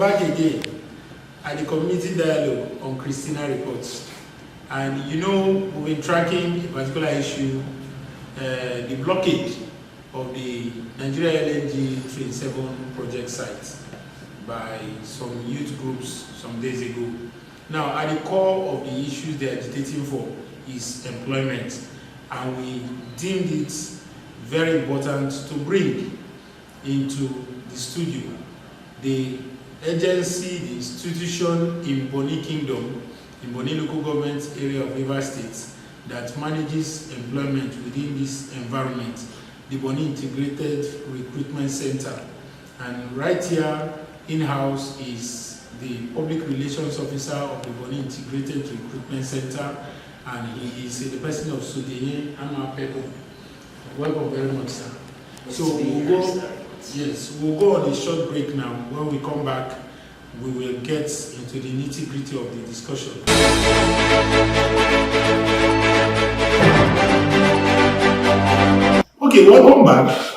back again at the community dialogue on Kristina reports. And you know, we've been tracking a particular issue, the blockade of the Nigeria LNG Train 7 project site by some youth groups some days ago. Now, at the core of the issues they're agitating for is employment, and we deemed it very important to bring into the studio the agency, the institution in Bonny Kingdom, in Bonny local government area of Rivers State, that manages employment within this environment, the Bonny Integrated Recruitment Center. And right here in-house is the public relations officer of the Bonny Integrated Recruitment Center, and he is the person of Sodienye Pepple. Welcome very much, sir. So we'll go on a short break now. When we come back, we will get into the nitty-gritty of the discussion. Okay, welcome back.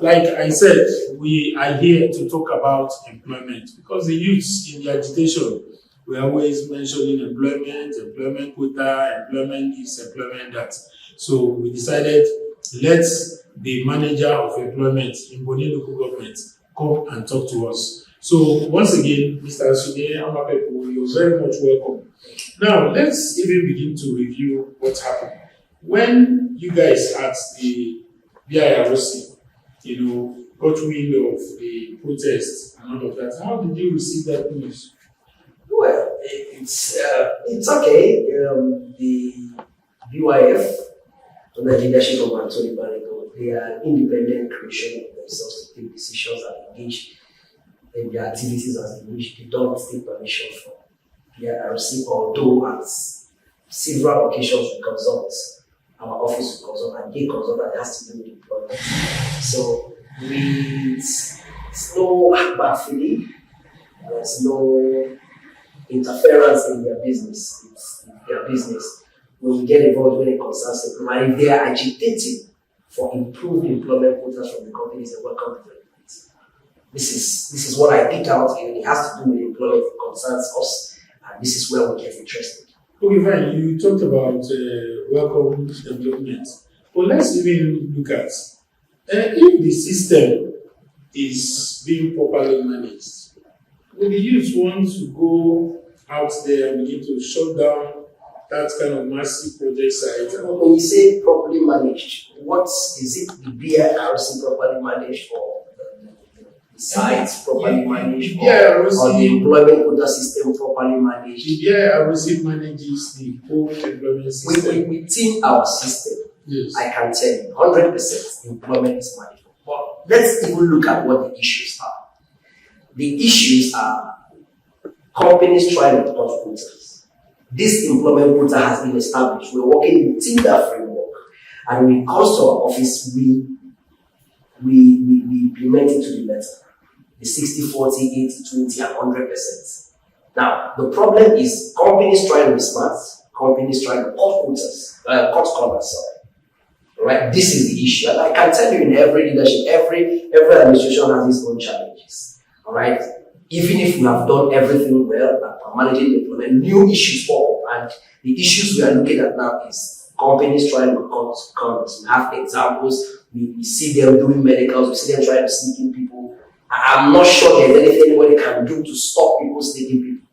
Like I said, we are here to talk about employment because the youths in the agitation were always mentioning employment quota, employment this, employment that. So we decided, let's the manager of employment in Bonny local government come and talk to us. So once again, Mr. Sodienye Pepple, you're very much welcome. Now let's even begin to review what happened when you guys at the BIRC, got wind of the protests and all of that. How did you receive that news? Well, it's okay. The BYF, under the leadership of Anthony Banigo, they are independent creation of themselves to take decisions and engage in their activities as they wish. They don't take permission from BIRC, although at several occasions we consult, our office will consult, and they consult that has to do with employment. So it's no bad feeling, there's no interference in their business. It's their business. When we get involved when it concerns employment, if they are agitating for improved employment quotas from the companies, they welcome to it. This is what I picked out, and it has to do with employment that concerns us, and this is where we get interested. Okay, fine. You talked about welcome development. But let's even look at if the system is being properly managed, will the youth want to go out there and begin to shut down that kind of massive project site? When you say properly managed, what is it? The BIRC properly managed, or the sites properly managed, or the employment quota system properly managed? The BIRC manages the whole employment system. Within our system, yes. I can tell you 100% employment is managed. But let's even look at what the issues are. The issues are companies trying to cut quotas. This employment quota has been established. We're working within that framework. And when it comes to our office, we implement it to the letter. The 60-40, 80-20, and 100%. Now, the problem is companies trying to be smart, companies trying to cut quotas, cut corners, sorry. Right? This is the issue. And I can tell you, in every leadership, every administration has its own challenges. All right? Even if we have done everything well at managing the employment, new issues pop up. And the issues we are looking at now is companies trying to cut corners. We have examples. We see them doing medicals. We see them trying to sneak in people. I'm not sure there's anything anybody can do to stop people sneaking people.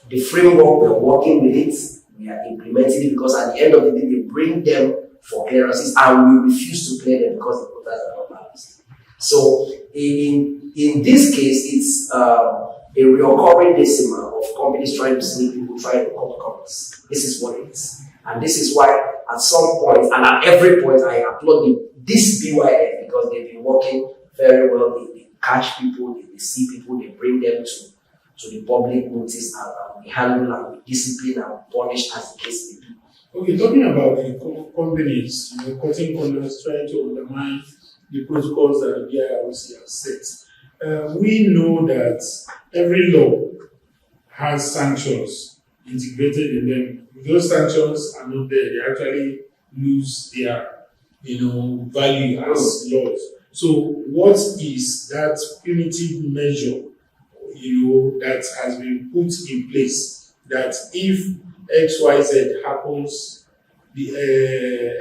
The framework, we're working with it. We are implementing it because at the end of the day, they bring them for clearances and we refuse to clear them because the quotas are not balanced. So in this case, it's a recurring decimal of companies trying to sneak people, trying to cut corners. This is what it is. And this is why at some point, and at every point, I applaud this BYF because they've been working very well. They catch people, they see people, they bring them to the public notice, and we handle and we discipline and we punish as the case may be. Okay, talking about the companies, cutting corners, trying to undermine the protocols that the BIRC has set. We know that every law has sanctions integrated in them. If those sanctions are not there, they actually lose their value as laws. So what is that punitive measure that has been put in place that if XYZ happens, the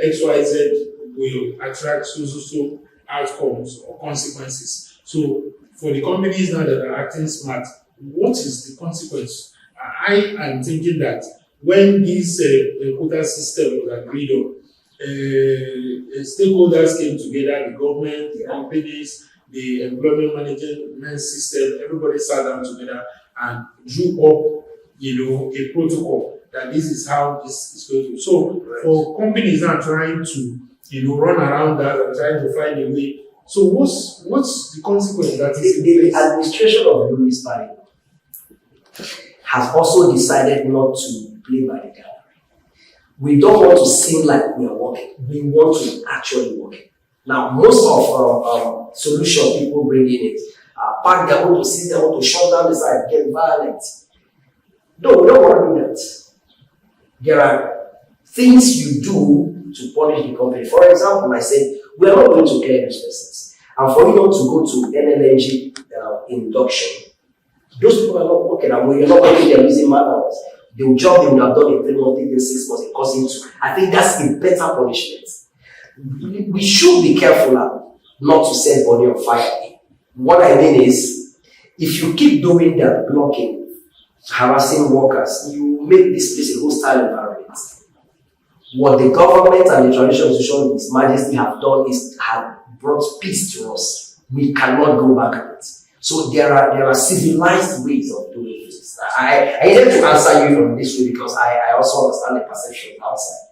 XYZ will attract so outcomes or consequences. So for the companies now that are acting smart, what is the consequence? I am thinking that when this quota system was agreed on, stakeholders came together, the government, the companies, the employment management system, everybody sat down together and drew up, a protocol that this is how this is going to. So for companies now trying to, run around that and trying to find a way. So what's the consequence that is? The administration of Louis Barry has also decided not to play by the gallery. We don't want to seem like we are working. We want to actually work. Now, most of solutions people bring in it pack them want to see them want to shut down the site, get violent. No, we don't want to do that. There are things you do to punish the company. For example, I said, we are not going to clear these persons. And for you not to go to NLNG induction, those people are not working, and when you're not working, they're losing man hours. The job they would have done in 3 months, in 6 months, it costs into. I think that's a better punishment. We should be careful now not to set Bonny on fire. What I mean is, if you keep doing that, blocking, harassing workers, you make this place a hostile environment. What the government and the traditional institution, His Majesty, have done is have brought peace to us. We cannot go back at it. So there are civilized ways of doing this. I needed to answer you from this way because I also understand the perception outside.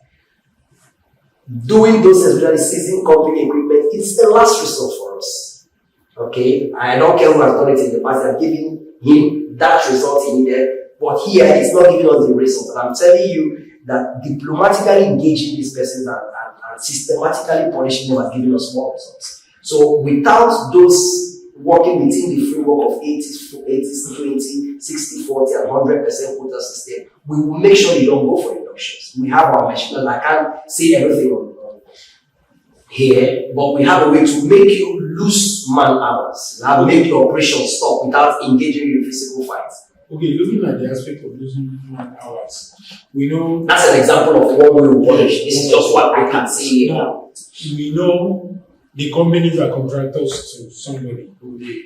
Doing those, especially seizing company equipment, it's the last resort for us. Okay? I don't care who has done it in the past. I'm giving him that result he needed, but here it's not giving us the result. And I'm telling you that diplomatically engaging these persons and systematically punishing them has given us more results. So without those working within the framework of 80-20, 60-40, and 100% quota system, we will make sure you don't go for inductions. We have our machine, and I can't say everything on here, but we have a way to make you lose man hours. We have to make your operation stop without engaging you in physical fights. Okay, looking at the aspect of losing man hours, we know that's an example of what we will punish. This is just what I can see. Now, we know the companies are contractors to somebody, who they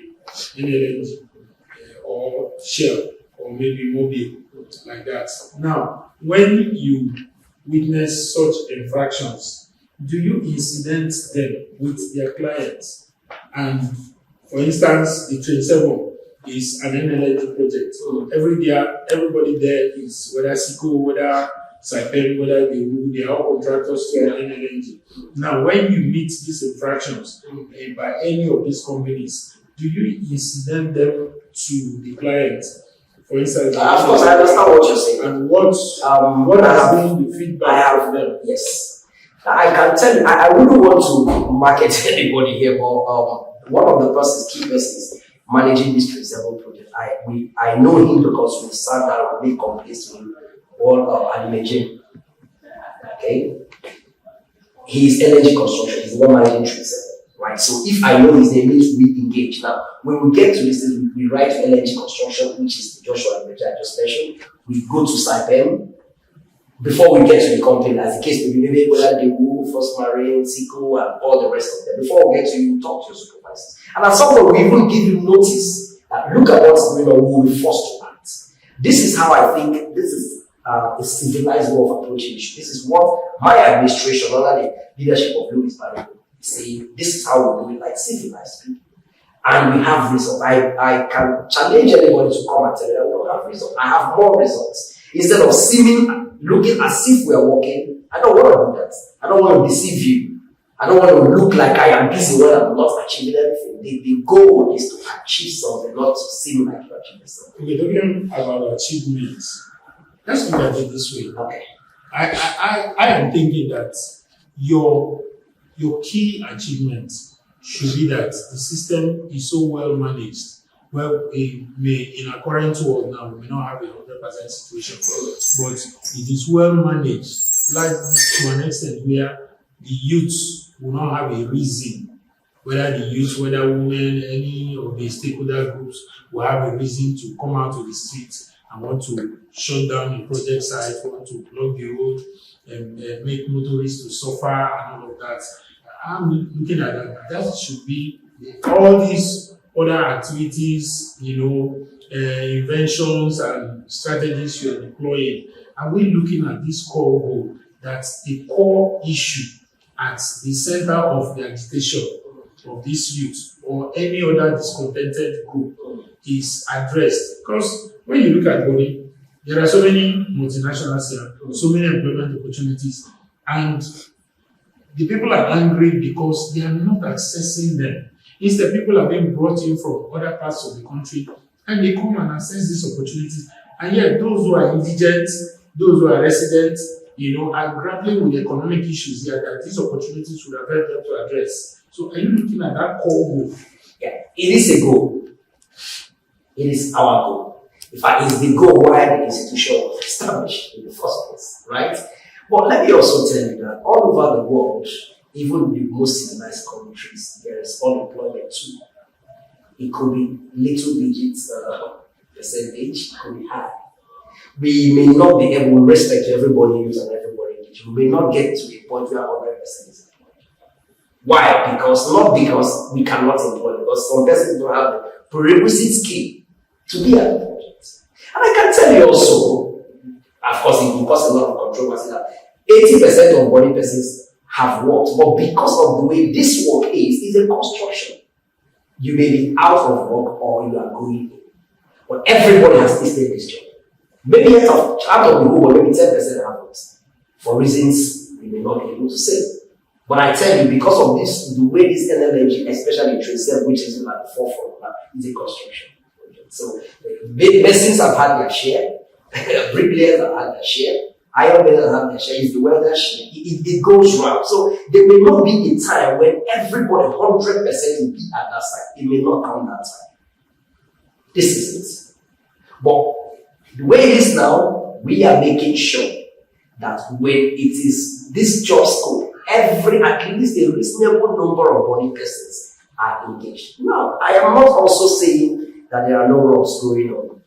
NLNG or Shell or maybe Mobile, like that. Now, when you witness such infractions, do you incident them with their clients? And for instance, the Train 7 is an NLNG project. So everybody there is, whether SICO, whether Saipem, whether they are all contractors to NLNG. Now, when you meet these infractions by any of these companies, do you incident them to the client? For instance, of course, I understand what you're saying. And what has been the feedback from them? Yes. I can tell you, I wouldn't want to market anybody here, but one of the key persons managing this Train 7 project, I know him because we sat down and made complaints to him all animation. Okay? He's energy construction, he's the one managing Train 7. Right? So if I know his name, means we engage. Now, when we get to this, we write to LNG construction, which is the Joshua and I just mentioned. We go to Saipem before we get to the company, as the case may be, maybe whether they move, First Marine, SICO, and all the rest of them. Before we get to you, talk to your supervisors. And at some point, we even give you notice that look at what's going on, we will be forced to act. This is how I think this is a civilized way of approaching issues. This is what my administration, under the leadership of Louis Barry, saying this is how we do it, like civilized people. And we have results. I can challenge anybody to come and tell me that we don't have results. I have more results. Instead of looking as if we are working, I don't want to do that. I don't want to deceive you. I don't want to look like I am busy when I'm not achieving anything. The goal is to achieve something, not to seem like you're achieving something. Okay, talking about achievements, let's look at it this way. Okay. I am thinking that your key achievement should be that the system is so well managed. Well, in a current world now, we may not have a 100% situation, but it is well managed, like to an extent where the youth will not have a reason whether the youth, whether women, any of the stakeholder groups will have a reason to come out to the streets and want to shut down the project site, want to block the road, and make motorists to suffer and all of that. I'm looking at that. That should be all these other activities, inventions and strategies you're deploying. Are we looking at this core goal? That's the core issue at the center of the agitation of this youth or any other discontented group is addressed. Because when you look at Bonny, there are so many multinationals here, so many employment opportunities, and the people are angry because they are not accessing them. Instead, people are being brought in from other parts of the country and they come and access these opportunities. And yet, those who are indigent, those who are residents, are grappling with economic issues here that these opportunities would have helped them to address. So, are you looking at that core goal? Yeah, it is a goal. It is our goal. In fact, it's the goal why the institution was established in the first place, right? But let me also tell you that all over the world, even the most civilized countries, there is unemployment too. It could be little digits percentage, it could be high. We may not be able to respect everybody use and everybody engage. We may not get to a point where 100% is employed. Why? Not because we cannot employ, because some persons don't have the prerequisite skill to be at the project. And I can tell you also, of course, it will cause a lot of controversy that 80% of Bonny persons have worked, but because of the way this work is a construction. You may be out of work or you are going in. But everybody has tasted this job. Maybe out of the whole, maybe 10% haven't. For reasons we may not be able to say. But I tell you, because of this, the way this NLG, especially Trade 7, which is at the forefront, is a construction project. So, masons have had their share, bricklayers have had their share, iron makers have their share, it's the welder's share. It goes round. So, there may not be a time when everybody 100% will be at that side. It may not come that time. This is it. But the way it is now, we are making sure that when it is this job scope, at least a reasonable number of Bonny persons are engaged. Now, I am not also saying that there are no wrongs going on.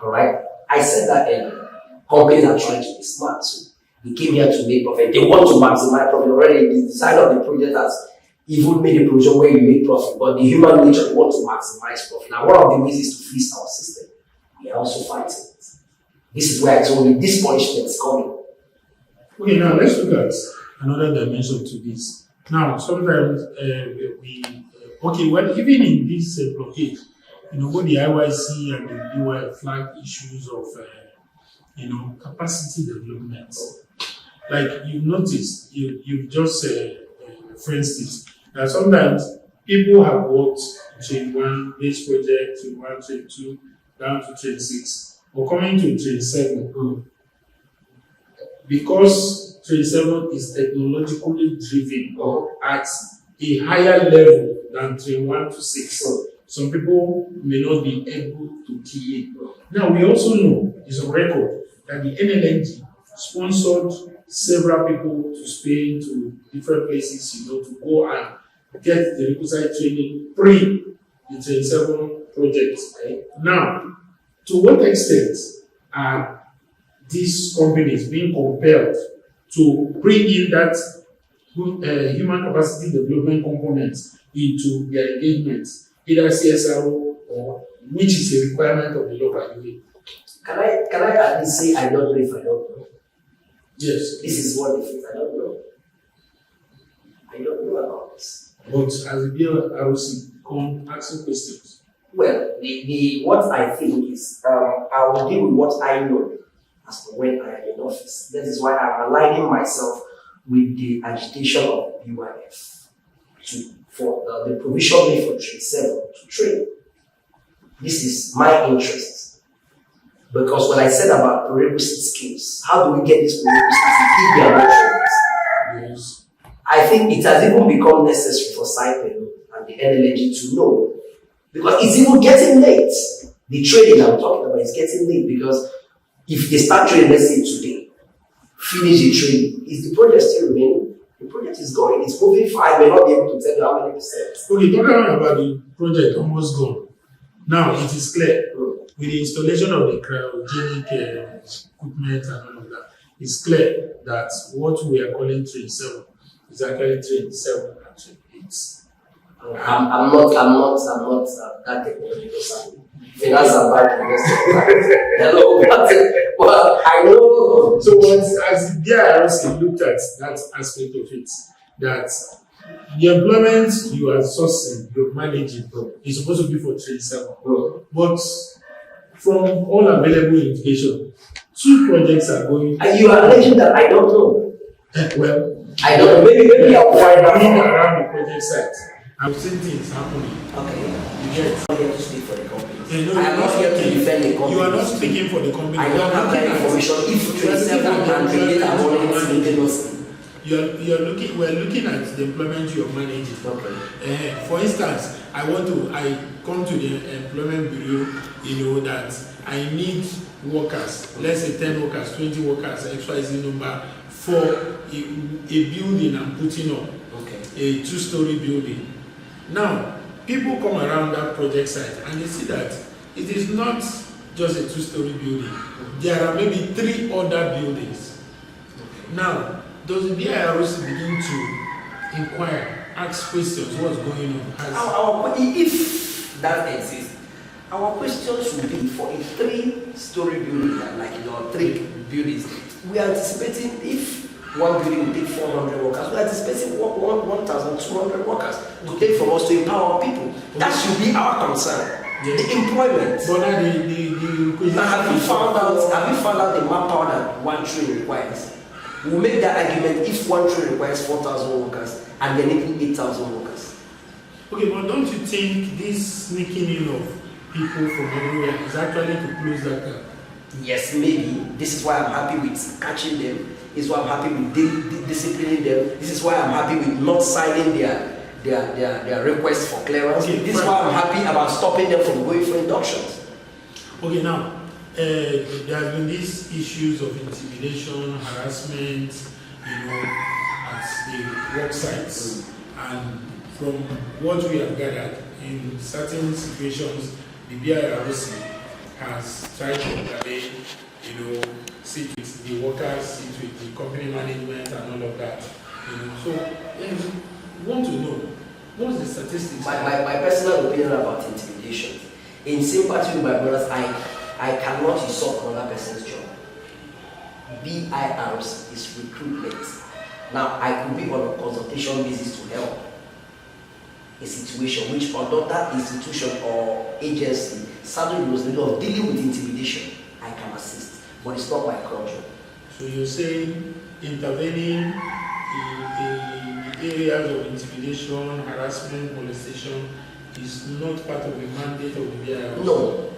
Alright? I said that earlier. Companies are trying to be smart too. They came here to make profit. They want to maximize profit. Already, the design of the project has even made a provision where you make profit, but the human nature wants to maximize profit. Now, one of the ways is to freeze our system. We are also fighting it. This is where I told you this punishment is coming. Okay, now let's look at another dimension to this. Now, sometimes even in this blockade, both the IYC and the DY flag issues of, capacity development. Like you've noticed, you've just referenced it, that sometimes people have worked train 1, base project, train 1, train 2, down to train 6, or coming to train 7. Because train 7 is technologically driven at a higher level than train 1 to 6. Some people may not be able to key in. Now, we also know, it's on record, that the NLNG sponsored several people to Spain, to different places, to go and get the requisite training pre the train 7 project. Now, to what extent are these companies being compelled to bring in that human capacity development component into their engagements, either CSRO or which is a requirement of the law by the way? Can I at least say I don't know if I don't know? Yes. This is what it is. I don't know. I don't know about this. But as a BLROC, come asking questions. Well, what I think is I will deal with what I know as for when I am in office. That is why I'm aligning myself with the agitation of UIF for the provision made for Trade 7 to train. This is my interest. Because when I said about prerequisite skills, how do we get these prerequisites if they are not trained? Yes. I think it has even become necessary for SIPEN and the NLNG to know. Because it's even getting late. The training I'm talking about is getting late because if they start training, let's say today, finish the training, is the project still remaining? The project is going, it's moving fine. I may not be able to tell you how many percent. Okay, talking about the project almost gone. Now it is clear with the installation of the cryogenic equipment and all of that. It's clear that what we are calling train 7 is actually train 7 and train 8. I'm not that technological savvy. Finance and banking, hello, but I know. So as the DIRC looked at that aspect of it, that the employment you are sourcing, you're managing, is supposed to be for train 7. But from all available information, 2 projects are going. And you are alleging that I don't know. Well, I don't know. Maybe I'll find out. Around the project site, I've seen things happening. Okay. You get. I'm here to speak for the company. No, I am not here to defend the company. You are not speaking for the company. I don't have that information. If 27 and 28 are already simultaneously. We're looking at the employment you're managing. Okay. For instance, I come to the employment bureau, that I need workers, let's say 10 workers, 20 workers, XYZ number, for a building I'm putting up, a 2-story building. Now, people come around that project site and they see that it is not just a 2-story building. There are maybe 3 other buildings. Now, does the DIRC begin to inquire, ask questions, what's going on? If that exists, our questions will be for a 3-story building, like 3 buildings. We are anticipating if one building will take 400 workers, we are anticipating 1,200 workers to take from us to empower people. That should be our concern. Yes. The employment. But now, have you found out the manpower that 1 train requires? We'll make that argument if 1 train requires 4,000 workers and they're needing 8,000 workers. Okay, but don't you think this sneaking in of people from everywhere is actually to close that gap? Yes, maybe. This is why I'm happy with catching them. This is why I'm happy with disciplining them. This is why I'm happy with not signing their request for clearance. Okay, this is why I'm happy about stopping them from going for inductions. Okay, now, there have been these issues of intimidation, harassment, at the work sites. And from what we have gathered, in certain situations, the BIRC has tried to intervene, sit with the workers, sit with the company management and all of that. So, we want to know, what's the statistics? My personal opinion about intimidation. In sympathy with my brothers, I cannot usurp another person's job. BIRC is recruitment. Now, I could be on a consultation basis to help a situation which another institution or agency sadly was the law of dealing with intimidation. I can assist, but it's not my core job. So you're saying intervening in the areas of intimidation, harassment, molestation is not part of the mandate of the BIRC? No,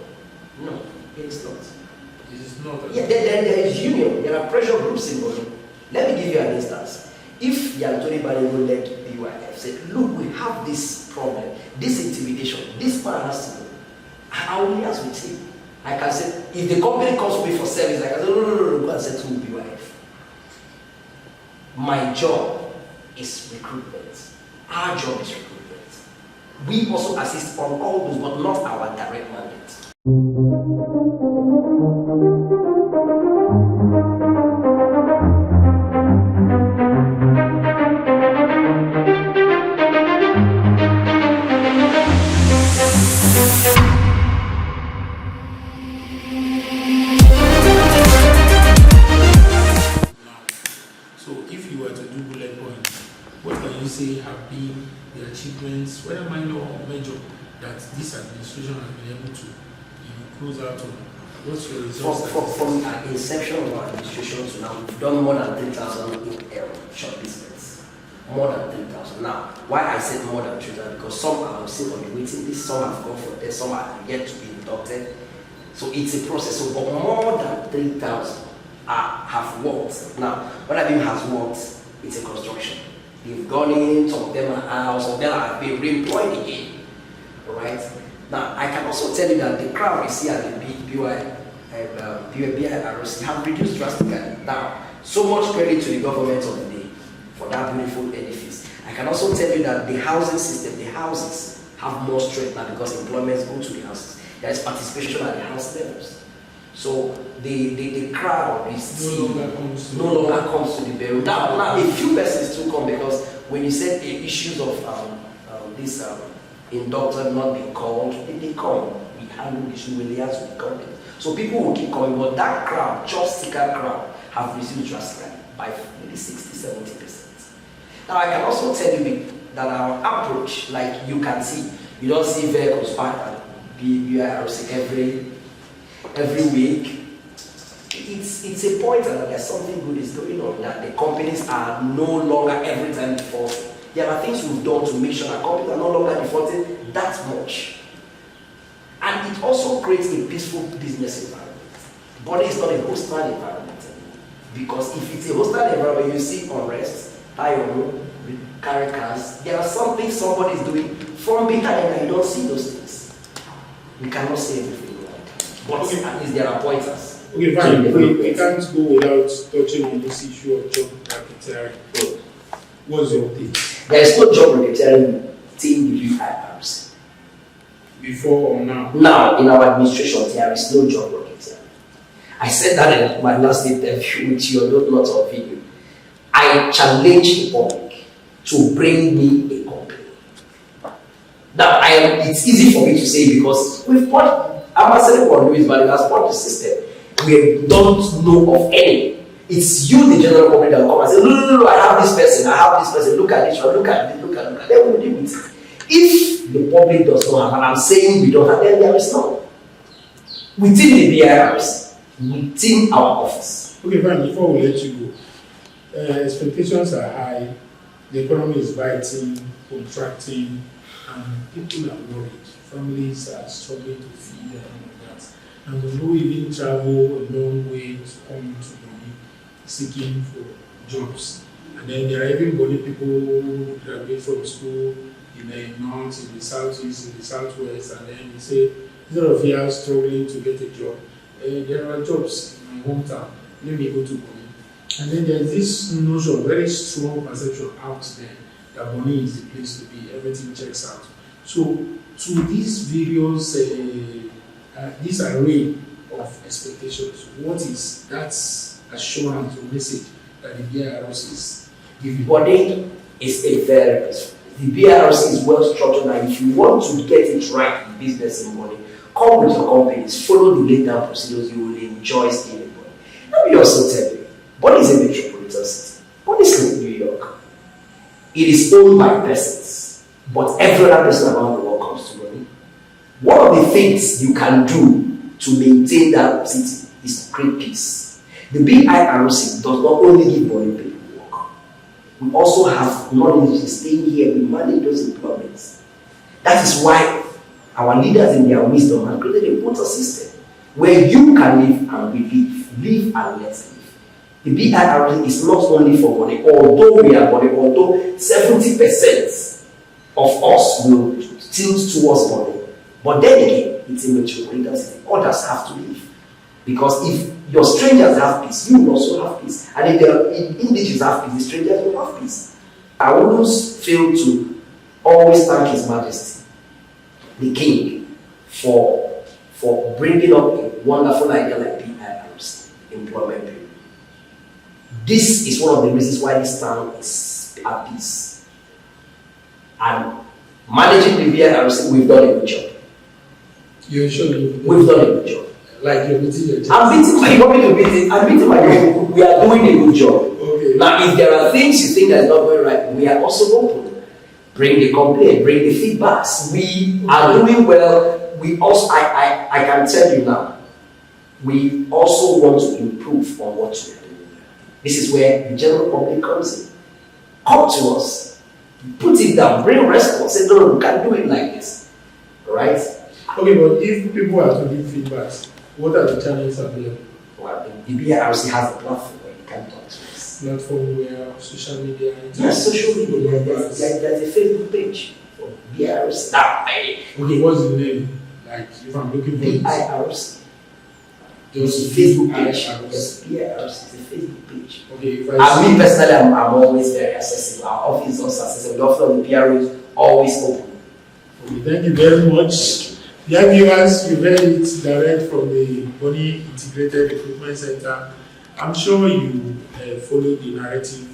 it is not. It is not. Yeah, there is union. There are pressure groups involved. Let me give you an instance. If the Anthony Banigo led BYF said, look, we have this problem, this intimidation, this man has to go, I will liaise with him. I can say, if the company comes to me for service, I can say, no, go and settle with BYF. My job is recruitment. Our job is recruitment. We also assist on all those, but not our direct mandate. Have been the achievements, whether minor or major, that this administration has been able to close out on? What's your results? From the inception of our administration to now, we've done more than 3,000 shortlistments. More than 3,000. Now, why I said more than 3,000? Because some are still on the waiting list, some have gone for this, some are yet to be inducted. So it's a process. So, but more than 3,000 have worked. Now, what I mean has worked, it's a construction. They've gone in, some of them are out, some of them have been re-employed again. Alright? Now, I can also tell you that the crowd we see at the BIRC have reduced drastically. Now, so much credit to the government of the day for that beautiful edifice. I can also tell you that the housing system, the houses have more strength now because employments go to the houses. There is participation at the house levels. So the crowd is no longer comes to the burial. Now a few persons still come because when you said the issues of this inductor not being called, they come. We handle the issue with the liaise with the company. So people will keep coming, but that crowd, job seeker crowd, have reduced drastically by maybe 60-70%. Now I can also tell you that our approach, like you can see, you don't see vehicles parked at BRC every week. It's a point that there's something good is going on, that the companies are no longer every time defaulting. There are things we've done to make sure that companies are no longer defaulting that much. And it also creates a peaceful business environment. But it's not a hostile environment anymore. Because if it's a hostile environment, you see unrest, carry cars. There are some things somebody is doing from behind and you don't see those things. We cannot say everything right. But at least there are pointers. Okay, fine. We can't go without touching on this issue of job racketeering. What's your take? There is no job racketeering team with IRC. Before or now? Now, in our administration, there is no job racketeering. I said that in my last interview with you, not on video. I challenge the public to bring me a company. Now, it's easy for me to say because we've bought, I'm not saying what Louis Valley has bought the system. We don't know of any. It's you, the general public, that will come and say, no, I have this person, look at this one, look at this, look at this. Then we'll deal with it. If the public does not have, and I'm saying we don't have, then there is none. Within the BIRs, within our office. Okay, fine, before we let you go, expectations are high, the economy is biting, contracting, and people are worried. Families are struggling to feed and all that. And we know even travel a long way to come to Bonny seeking for jobs. And then there are even Bonny people who graduate from school in the north, in the southeast, in the southwest, and then they say, instead of here struggling to get a job, there are jobs in my hometown, let me go to Bonny. And then there's this notion, very strong perception out there that Bonny is the place to be, everything checks out. So, to these various, this array of expectations, what is that assurance or message that the BRC is giving? Bonny is a very peaceful. The BRC is well structured, and if you want to get it right in business in Bonny, come with your companies, follow the laid down procedures, you will enjoy staying in Bonny. Let me also tell you, Bonny is a metropolitan city. Bonny is in New York. It is owned by persons, but every other person around the world comes to Bonny. One of the things you can do to maintain that city is to create peace. The BIRC does not only give Bonny people work. We also have knowledge staying here, we manage those employments. That is why our leaders in their wisdom have created a quota system where you can live and we live and let live. The BIRC is not only for Bonny, although we are Bonny, although 70% of us will tilt towards Bonny. But then again, it's a metropolitan city. Others have to leave. Because if your strangers have peace, you will also have peace. And if the indigenous have peace, the strangers will have peace. I wouldn't fail to always thank His Majesty, the King, for bringing up a wonderful idea like BIRC, employment period. This is one of the reasons why this town is at peace. And managing the BIRC, we've done a good job. You're sure we've done a good job. Like you're beating your chest. I'm beating my people. We are doing a good job. Okay. Now, if there are things you think that's not going right, we are also open. Bring the complaint, bring the feedbacks. We are doing well. We also, I can tell you now, we also want to improve on what we are doing. This is where the general public comes in. Come to us, put it down, bring response, say, no, we can't do it like this. Right? Okay, but if people are to give feedbacks, what are the channels available? Well, the BIRC has a platform where you can talk to us. Platform where social media? Yes, social media. There's a Facebook page for BIRC. Now, okay, what's the name? Like, if I'm looking for BIRC. It's a Facebook page. Yes, BRC is a Facebook page. Okay, if And me personally, I'm always very accessible. Our office is also accessible. The office of the PRO is always open. Okay, thank you very much. Dear viewers, you heard it direct from the Bonny Integrated Recruitment Center. I'm sure you follow the narrative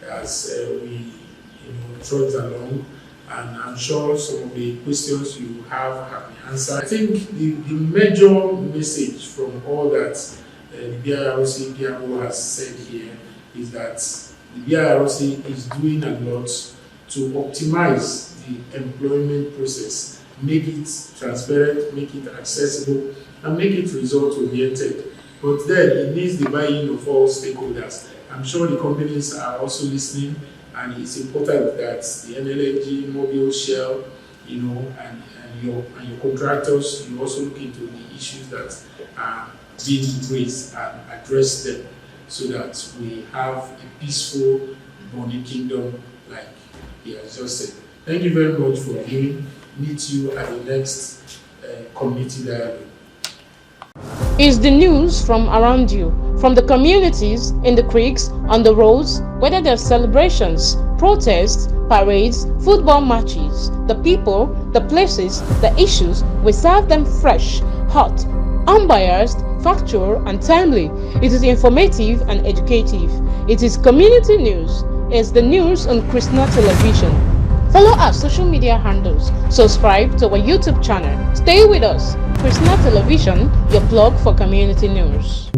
as we trudge along, and I'm sure some of the questions you have been answered. I think the major message from all that the BIRC PRO has said here is that the BIRC is doing a lot to optimize the employment process, make it transparent, make it accessible, and make it result-oriented. But then it needs the buy-in of all stakeholders. I'm sure the companies are also listening, and it's important that the NLFG, Mobile, Shell, and your contractors, you also look into the issues that are being raised and address them, so that we have a peaceful Bonny Kingdom, like he has just said. Thank you very much for viewing. Meet you at the next community dialogue. Is the news from around you, from the communities, in the creeks, on the roads, whether there's celebrations, protests, parades, football matches, the people, the places, the issues, we serve them fresh, hot, unbiased, factual, and timely. It is informative and educative. It is community news. It's the news on Kristina television. Follow our social media handles. Subscribe to our YouTube channel. Stay with us. Kristina Television, your blog for community news.